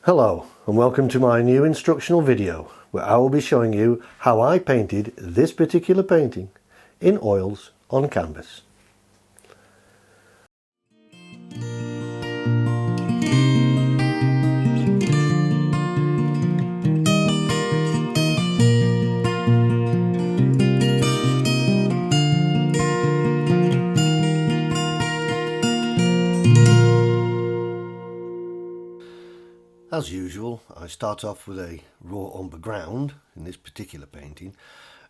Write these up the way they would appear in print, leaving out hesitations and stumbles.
Hello and welcome to my new instructional video where I will be showing you how I painted this particular painting in oils on canvas. As usual, I start off with a raw umber ground in this particular painting,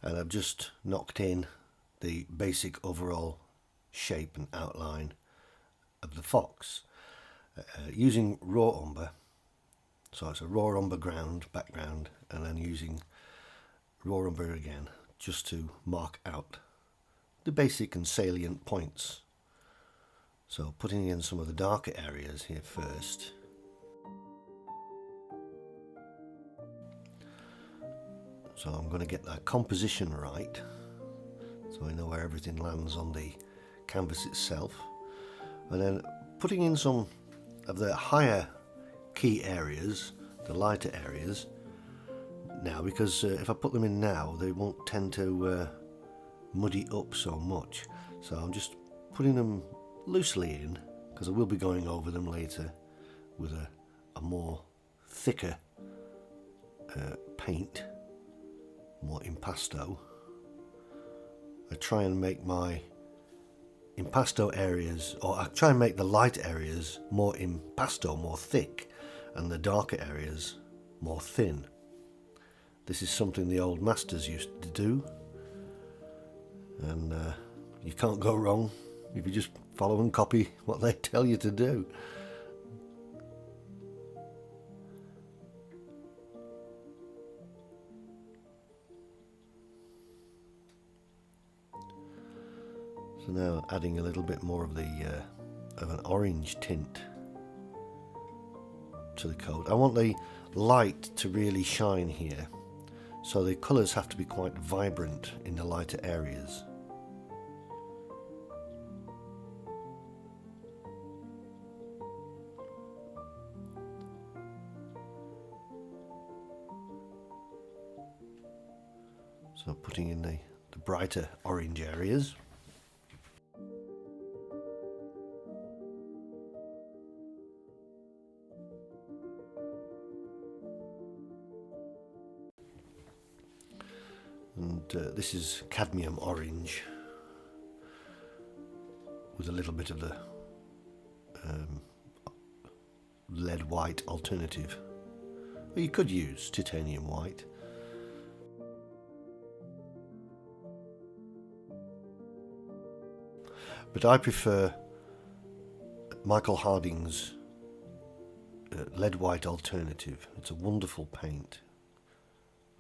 and I've just knocked in the basic overall shape and outline of the fox using raw umber. So it's a raw umber ground background, and then using raw umber again just to mark out the basic and salient points. So putting in some of the darker areas here first. So I'm going to get that composition right, so I know where everything lands on the canvas itself. And then putting in some of the higher key areas, the lighter areas, now, because if I put them in now, they won't tend to muddy up so much. So I'm just putting them loosely in, because I will be going over them later with a more thicker paint. More impasto. I try and make my impasto areas, or I try and make the light areas more impasto, more thick, and the darker areas more thin. This is something the old masters used to do, and you can't go wrong if you just follow and copy what they tell you to do. So now adding a little bit more of an orange tint to the coat. I want the light to really shine here, so the colours have to be quite vibrant in the lighter areas. So putting in the brighter orange areas. And this is cadmium orange with a little bit of the lead white alternative. Or you could use titanium white. But I prefer Michael Harding's lead white alternative. It's a wonderful paint.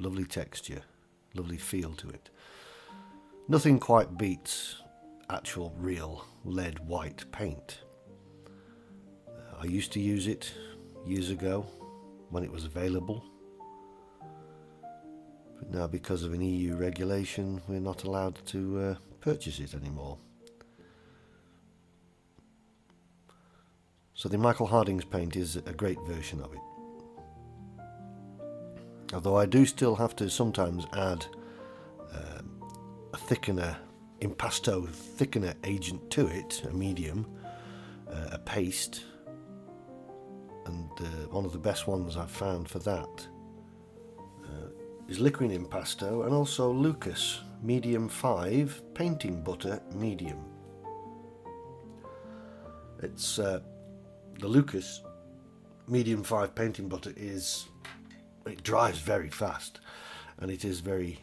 Lovely texture. Lovely feel to it. Nothing quite beats actual real lead white paint. I used to use it years ago when it was available, but now because of an EU regulation we're not allowed to purchase it anymore. So the Michael Harding's paint is a great version of it. Although I do still have to sometimes add a thickener, impasto thickener agent to it, a medium, a paste, and one of the best ones I've found for that is liquid impasto, and also Lucas medium 5 painting butter medium. It's the Lucas medium 5 painting butter it dries very fast, and it is very,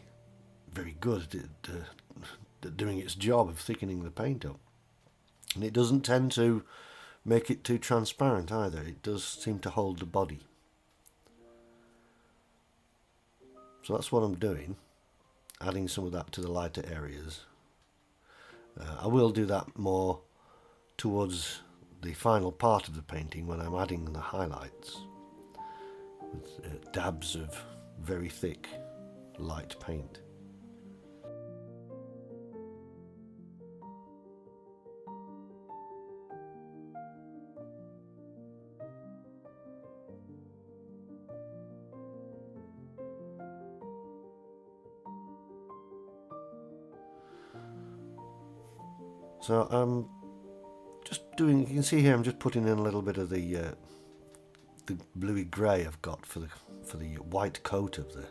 very good at doing its job of thickening the paint up. And it doesn't tend to make it too transparent either. It does seem to hold the body. So that's what I'm doing, adding some of that to the lighter areas. I will do that more towards the final part of the painting when I'm adding the highlights, with dabs of very thick light paint. So I'm just doing, you can see here I'm just putting in a little bit of the bluey grey I've got for the white coat of the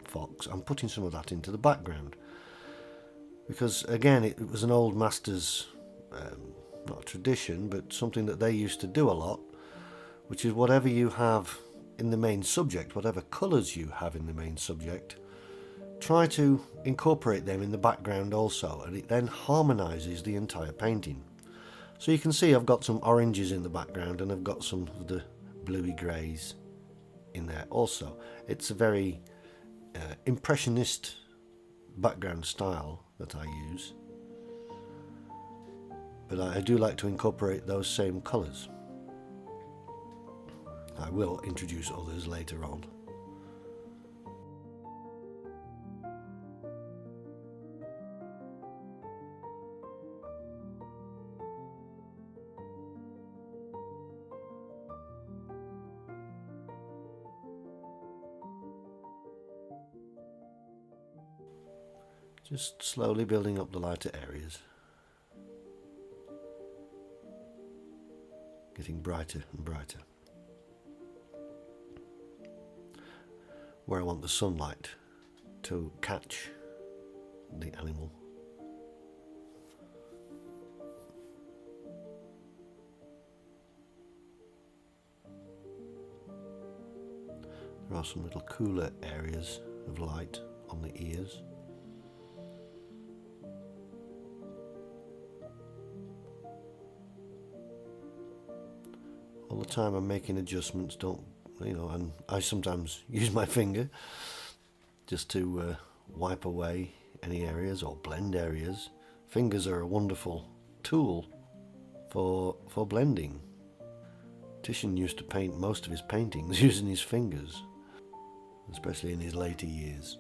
fox. I'm putting some of that into the background because again it was an old master's not a tradition, but something that they used to do a lot, which is whatever you have in the main subject, whatever colours you have in the main subject, try to incorporate them in the background also, and it then harmonises the entire painting. So you can see I've got some oranges in the background and I've got some of the bluey greys in there also. It's a very impressionist background style that I use, but I do like to incorporate those same colours. I will introduce others later on. Just slowly building up the lighter areas, getting brighter and brighter. Where I want the sunlight to catch the animal. There are some little cooler areas of light on the ears. All the time I'm making adjustments, and I sometimes use my finger just to wipe away any areas or blend areas. Fingers are a wonderful tool for blending. Titian used to paint most of his paintings using his fingers, especially in his later years.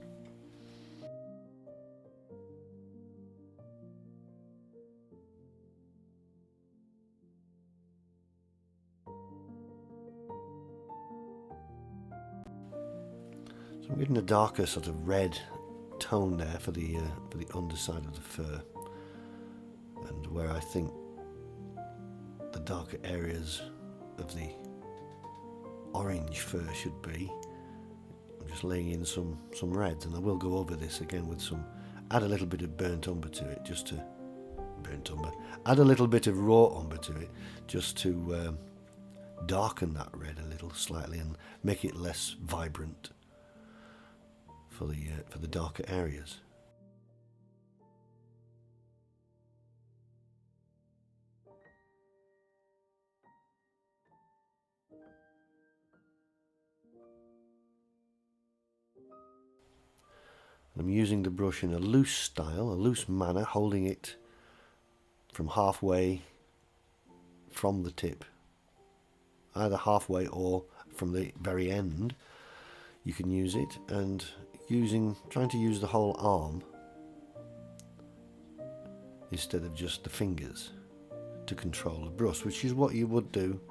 So I'm getting a darker sort of red tone there for the underside of the fur, and where I think the darker areas of the orange fur should be, I'm just laying in some reds, and I will go over this again with add a little bit of burnt umber to it, add a little bit of raw umber to it, just to darken that red a little slightly and make it less vibrant for the darker areas. I'm using the brush in a loose style, a loose manner, holding it from halfway from the tip, either halfway or from the very end. You can use it, and trying to use the whole arm instead of just the fingers to control the brush, which is what you would do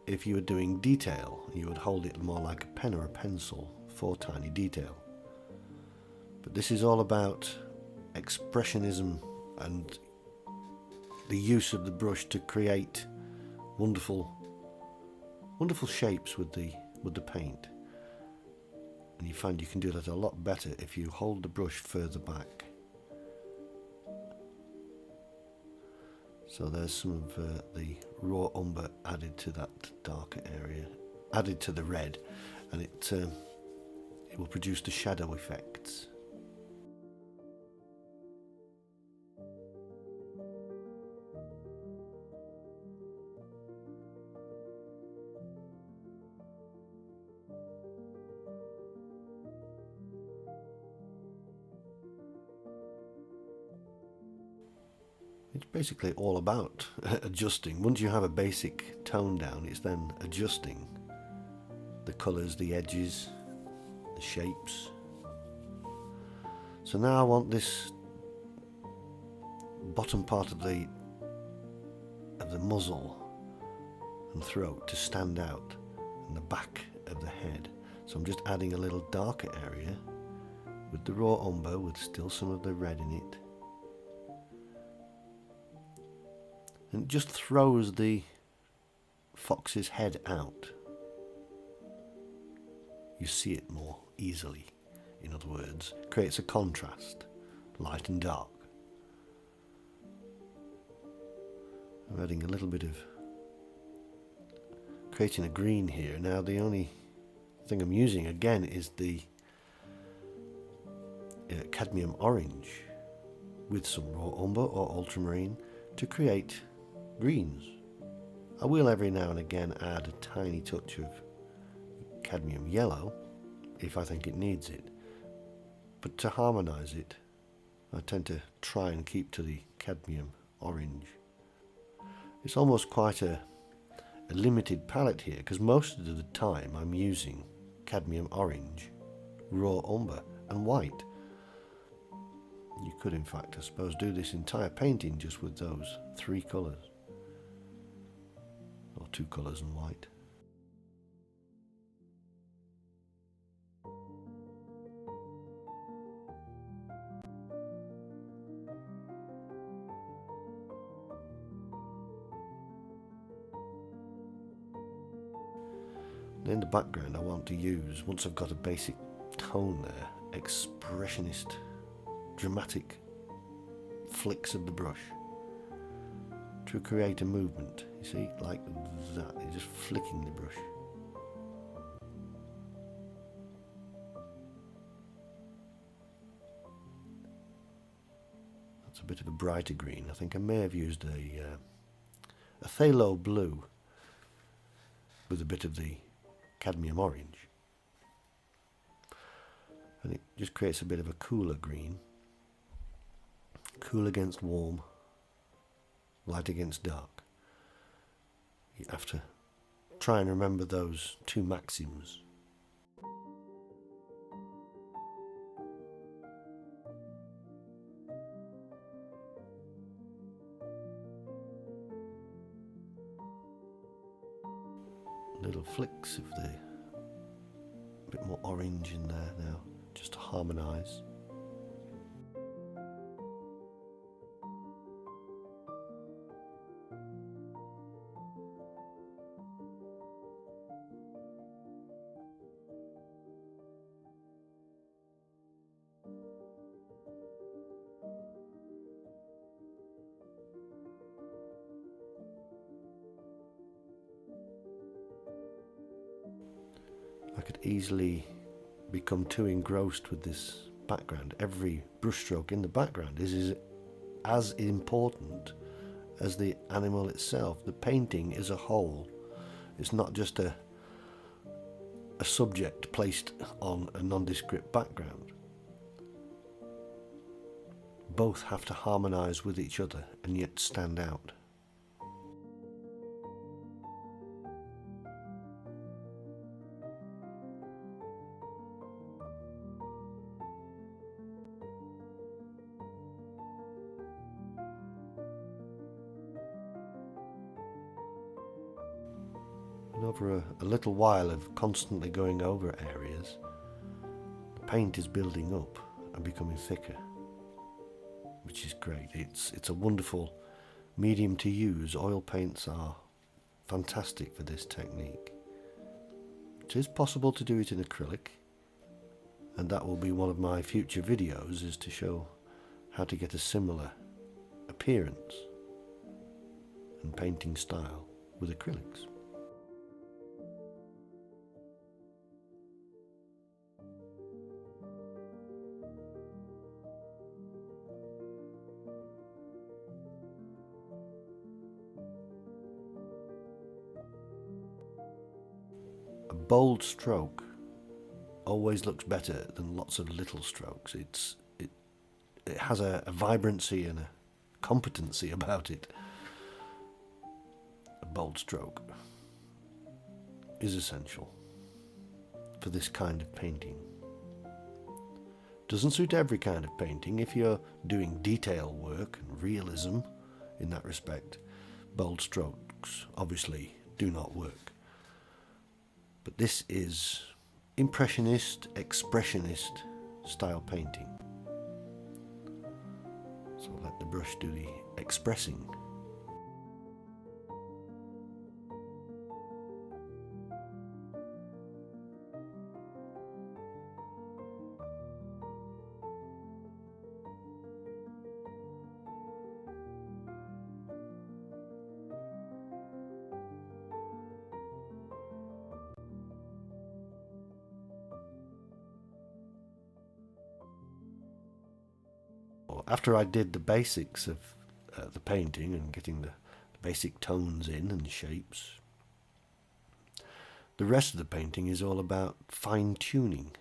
if you were doing detail. You would hold it more like a pen or a pencil for tiny detail. But this is all about expressionism and the use of the brush to create wonderful shapes with the paint. And you find you can do that a lot better if you hold the brush further back. So there's some of the raw umber added to that darker area, added to the red, and it will produce the shadow effects. It's basically all about adjusting. Once you have a basic tone down, it's then adjusting the colours, the edges, the shapes. So now I want this bottom part of the muzzle and throat to stand out, and the back of the head. So I'm just adding a little darker area with the raw umber with still some of the red in it. and it just throws the fox's head out. You see it more easily, in other words, creates a contrast, light and dark. I'm adding a little bit of, creating a green here. Now the only thing I'm using again is the cadmium orange with some raw umber or ultramarine to create greens. I will every now and again add a tiny touch of cadmium yellow if I think it needs it, but to harmonise it I tend to try and keep to the cadmium orange. It's almost quite a limited palette here because most of the time I'm using cadmium orange, raw umber and white. You could in fact, I suppose, do this entire painting just with those three colours, or two colours and white. In the background I want to use, once I've got a basic tone there, expressionist, dramatic flicks of the brush to create a movement. You see, like that, you're just flicking the brush. That's a bit of a brighter green. I think I may have used a phthalo blue with a bit of the cadmium orange, and it just creates a bit of a cooler green, cool against warm, light against dark. You have to try and remember those two maxims. Little flicks of the bit more orange in there now, just to harmonise. I could easily become too engrossed with this background. Every brushstroke in the background is as important as the animal itself. The painting is a whole. It's not just a subject placed on a nondescript background. Both have to harmonise with each other and yet stand out. And over a little while of constantly going over areas, the paint is building up and becoming thicker, which is great. It's a wonderful medium to use. Oil paints are fantastic for this technique. It is possible to do it in acrylic, and that will be one of my future videos, is to show how to get a similar appearance and painting style with acrylics. A bold stroke always looks better than lots of little strokes. It has a vibrancy and a competency about it. A bold stroke is essential for this kind of painting. Doesn't suit every kind of painting. If you're doing detail work and realism in that respect, bold strokes obviously do not work. But this is impressionist, expressionist style painting. So let the brush do the expressing. So after I did the basics of the painting and getting the basic tones in and shapes, the rest of the painting is all about fine-tuning.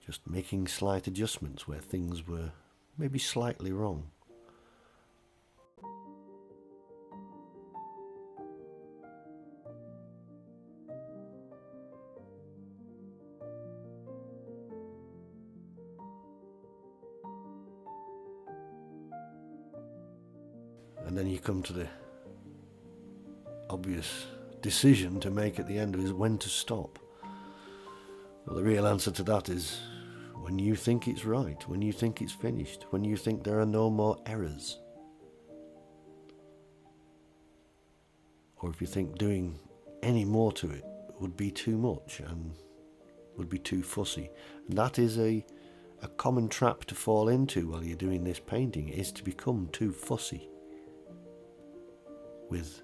Just making slight adjustments where things were maybe slightly wrong. And then you come to the obvious decision to make at the end is when to stop. Well, the real answer to that is when you think it's right, when you think it's finished, when you think there are no more errors. Or if you think doing any more to it would be too much and would be too fussy. And that is a common trap to fall into while you're doing this painting, is to become too fussy with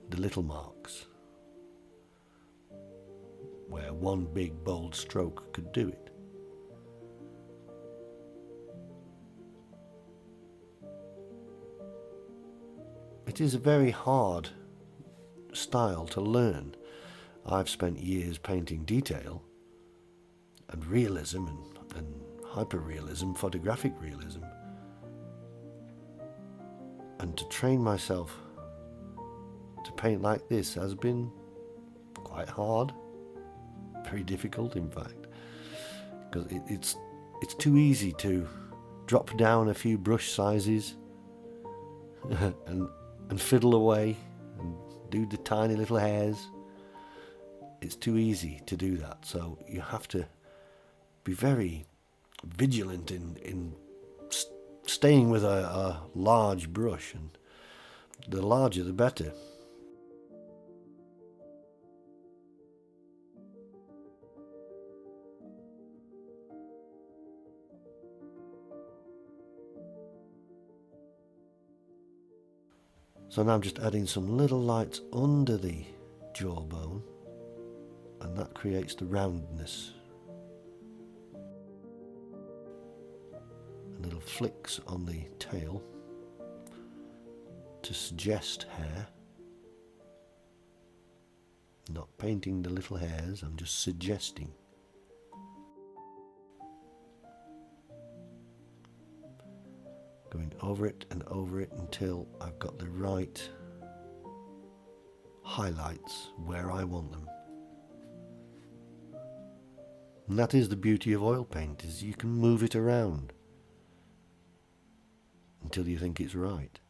the little marks, where one big bold stroke could do it. It is a very hard style to learn. I've spent years painting detail and realism and hyperrealism, photographic realism, and to train myself to paint like this has been quite hard, very difficult in fact, because it's too easy to drop down a few brush sizes and fiddle away and do the tiny little hairs. It's too easy to do that, so you have to be very vigilant in staying with a large brush, and the larger the better. So now I'm just adding some little lights under the jawbone, and that creates the roundness. And little flicks on the tail to suggest hair. Not painting the little hairs, I'm just suggesting. Going over it and over it until I've got the right highlights where I want them. And that is the beauty of oil paint, is you can move it around until you think it's right.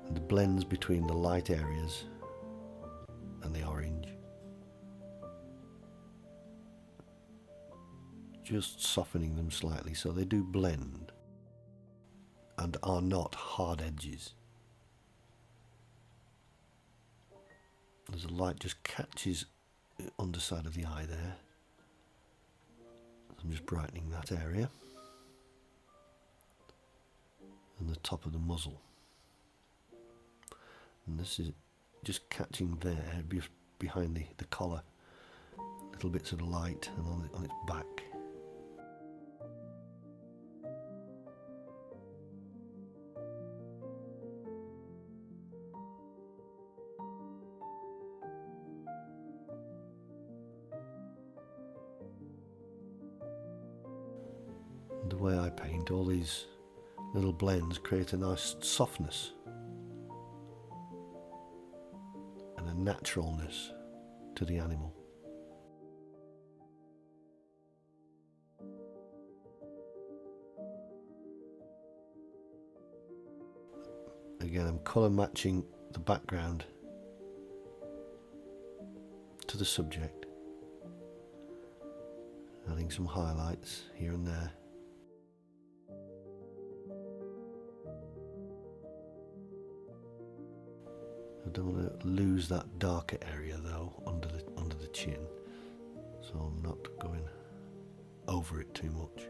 And the blends between the light areas and the orange, just softening them slightly so they do blend and are not hard edges. As the light just catches the underside of the eye there, I'm just brightening that area, and the top of the muzzle. And this is just catching there behind the collar, little bits of light, and on its back. And the way I paint, all these little blends create a nice softness and a naturalness to the animal. Again, I'm colour matching the background to the subject, adding some highlights here and there. don't want to lose that darker area though under the chin, so I'm not going over it too much.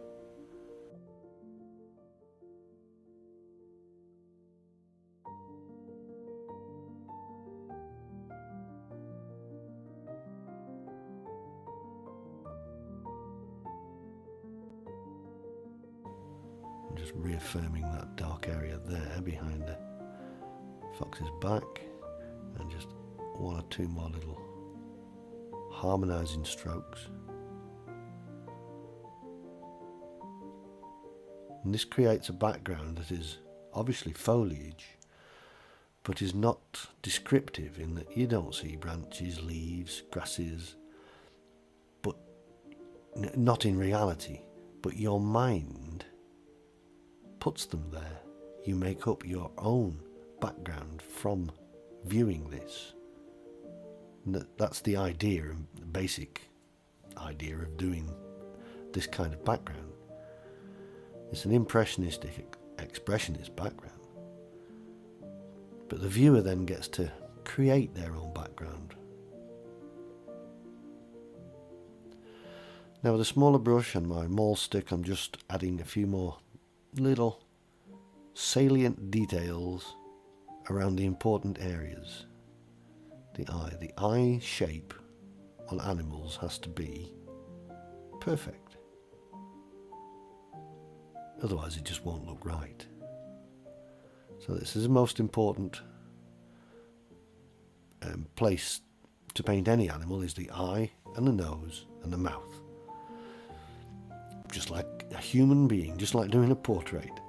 I'm just reaffirming that dark area there behind the fox's back, and just one or two more little harmonizing strokes. And this creates a background that is obviously foliage, but is not descriptive in that you don't see branches, leaves, grasses, but not in reality, but your mind puts them there. You make up your own background from viewing this. And that's the idea, the basic idea of doing this kind of background. It's an impressionistic, expressionist background. But the viewer then gets to create their own background. Now with a smaller brush and my maul stick, I'm just adding a few more little salient details around the important areas. The eye shape on animals has to be perfect. Otherwise it just won't look right. So this is the most important place to paint any animal, is the eye and the nose and the mouth. Just like a human being, just like doing a portrait,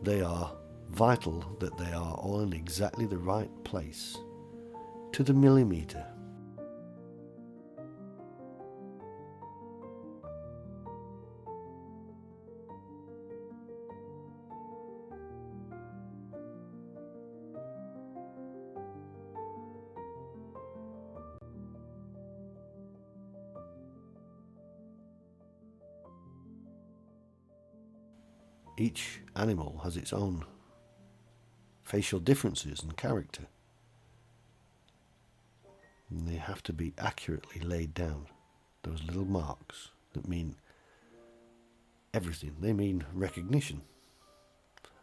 they are vital that they are all in exactly the right place, to the millimetre. Each animal has its own facial differences and character. And they have to be accurately laid down. Those little marks that mean everything. They mean recognition.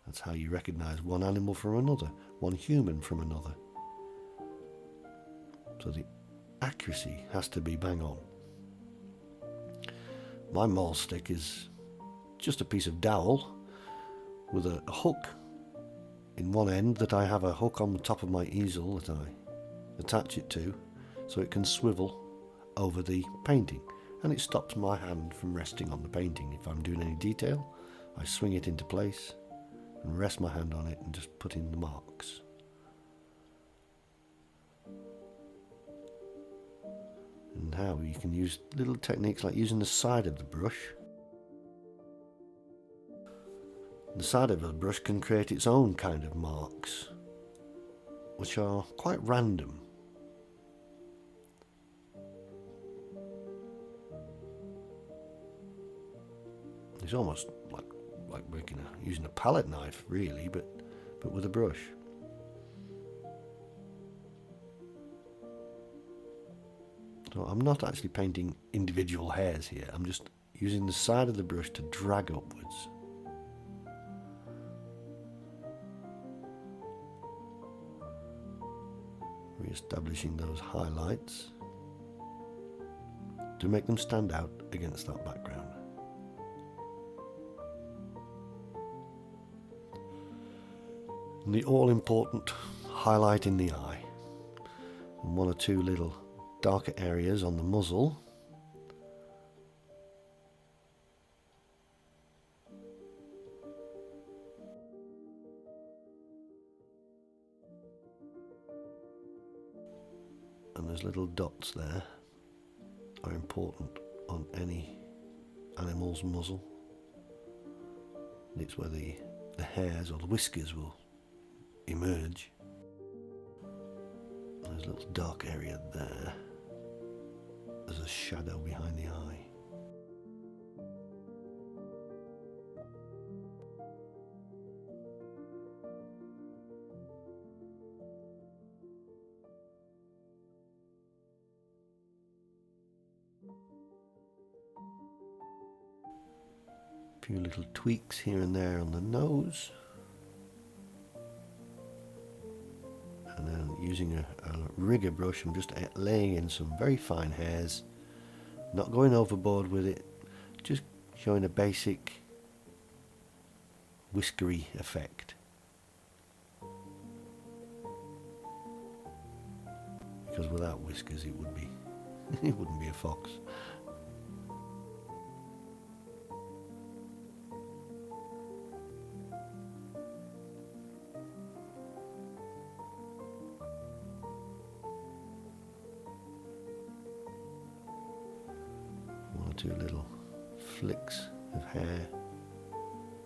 That's how you recognize one animal from another, one human from another. So the accuracy has to be bang on. My maul stick is just a piece of dowel with a hook in one end, that I have a hook on the top of my easel that I attach it to so it can swivel over the painting, and it stops my hand from resting on the painting. If I'm doing any detail, I swing it into place and rest my hand on it and just put in the marks. And how you can use little techniques like using the side of the brush. The side of the brush can create its own kind of marks, which are quite random. It's almost like using a palette knife, really, but with a brush. So I'm not actually painting individual hairs here. I'm just using the side of the brush to drag upwards. Re-establishing those highlights to make them stand out against that background. And the all-important highlight in the eye, and one or two little darker areas on the muzzle. And those little dots there are important on any animal's muzzle. It's where the hairs or the whiskers will emerge. There's a little dark area there. There's a shadow behind the eye. A few little tweaks here and there on the nose. And then using a rigger brush, I'm just laying in some very fine hairs, not going overboard with it, just showing a basic whiskery effect. Because without whiskers it would be it wouldn't be a fox. One or two little flicks of hair,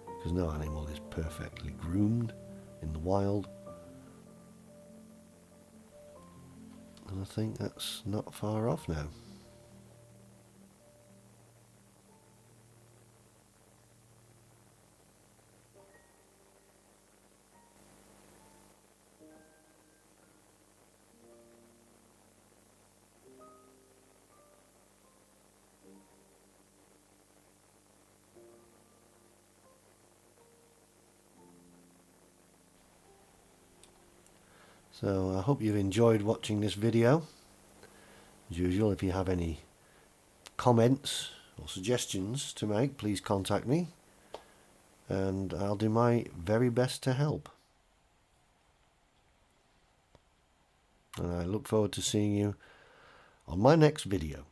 because no animal is perfectly groomed in the wild. And I think that's not far off now. So I hope you've enjoyed watching this video. As usual, if you have any comments or suggestions to make, please contact me and I'll do my very best to help. And I look forward to seeing you on my next video.